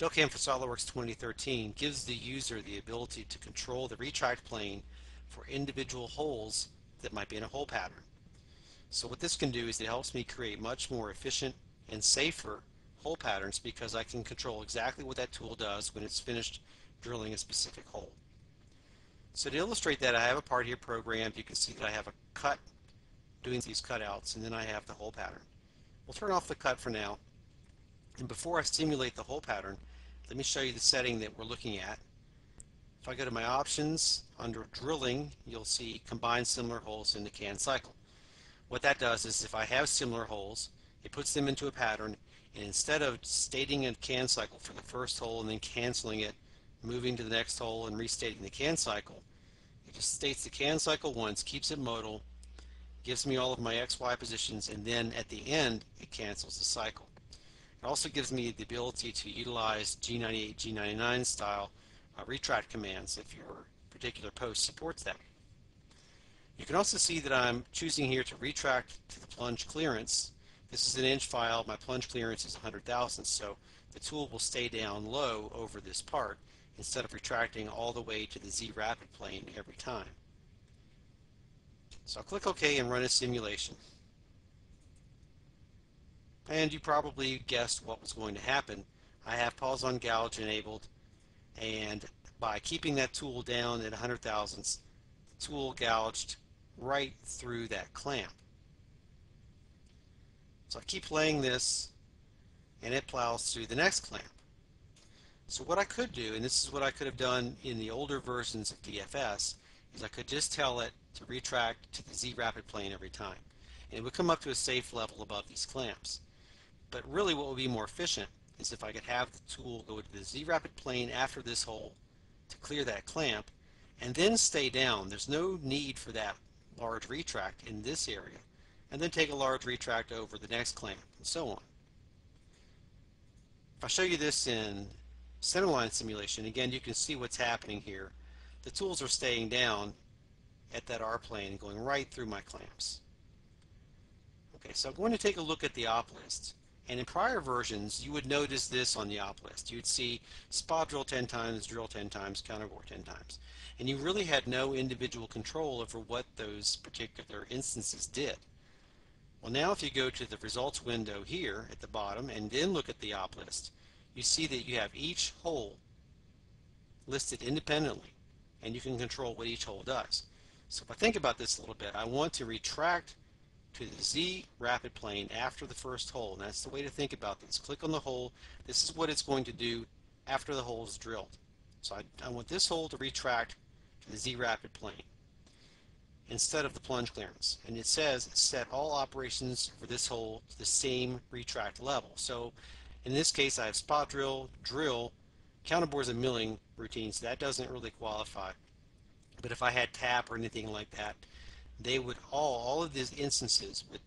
Delcam for SolidWorks 2013 gives the user the ability to control the retract plane for individual holes that might be in a hole pattern. So what this can do is it helps me create much more efficient and safer hole patterns because I can control exactly what that tool does when it's finished drilling a specific hole. So to illustrate that, I have a part here programmed. You can see that I have a cut doing these cutouts, and then I have the hole pattern. We'll turn off the cut for now. And before I simulate the hole pattern, let me show you the setting that we're looking at. If I go to my options, under drilling, you'll see combine similar holes in the can cycle. What that does is if I have similar holes, it puts them into a pattern, and instead of stating a can cycle for the first hole and then canceling it, moving to the next hole and restating the can cycle, it just states the can cycle once, keeps it modal, gives me all of my XY positions, and then at the end it cancels the cycle. It also gives me the ability to utilize G98, G99 style retract commands if your particular post supports that. You can also see that I'm choosing here to retract to the plunge clearance. This is an inch file. My plunge clearance is 100 thousandths, so the tool will stay down low over this part instead of retracting all the way to the Z rapid plane every time. So I'll click OK and run a simulation. And you probably guessed what was going to happen. I have pause on gouge enabled, and by keeping that tool down at 100 thousandths, the tool gouged right through that clamp. So I keep playing this, and it plows through the next clamp. So what I could do, and this is what I could have done in the older versions of DFS, is I could just tell it to retract to the Z rapid plane every time. And it would come up to a safe level above these clamps. But really what would be more efficient is if I could have the tool go to the Z rapid plane after this hole to clear that clamp and then stay down. There's no need for that large retract in this area. And then take a large retract over the next clamp and so on. If I show you this in centerline simulation, again you can see what's happening here. The tools are staying down at that R plane and going right through my clamps. Okay, so I'm going to take a look at the op list. And in prior versions, you would notice this on the op list. You would see spot drill 10 times, drill 10 times, counterbore 10 times. And you really had no individual control over what those particular instances did. Well, now if you go to the results window here at the bottom and then look at the op list, you see that you have each hole listed independently, and you can control what each hole does. So if I think about this a little bit, I want to retract to the Z rapid plane after the first hole, and that's the way to think about this. Click on the hole. This is what it's going to do after the hole is drilled. So I want this hole to retract to the Z rapid plane instead of the plunge clearance. And it says set all operations for this hole to the same retract level. So in this case I have spot drill, drill, counterbores and milling routines. That doesn't really qualify. But if I had tap or anything like that, they would all of these instances would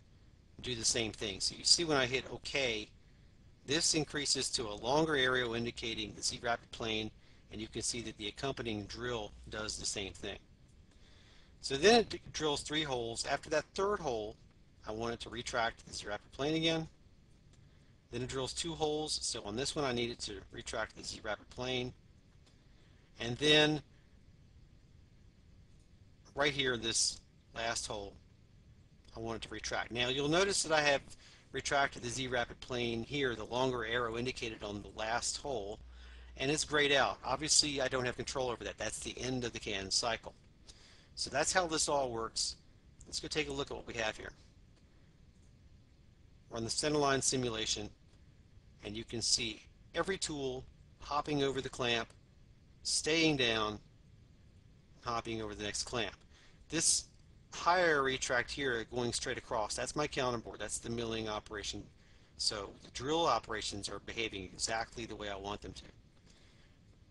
do the same thing. So you see when I hit OK, this increases to a longer arrow indicating the Z rapid plane, and you can see that the accompanying drill does the same thing. So then it drills 3 holes. After that third hole, I want it to retract to the Z rapid plane again. Then it drills 2 holes. So on this one I need it to retract to the Z rapid plane. And then right here, this last hole, I want it to retract. Now you'll notice that I have retracted the Z rapid plane here, the longer arrow indicated on the last hole, and it's grayed out. Obviously I don't have control over that. That's the end of the can cycle. So that's how this all works. Let's go take a look at what we have here. We're on the centerline simulation, and you can see every tool hopping over the clamp, staying down, hopping over the next clamp. This higher retract here going straight across, that's my counterbore, that's the milling operation. So the drill operations are behaving exactly the way I want them to.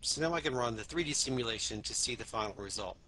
So now I can run the 3D simulation to see the final result.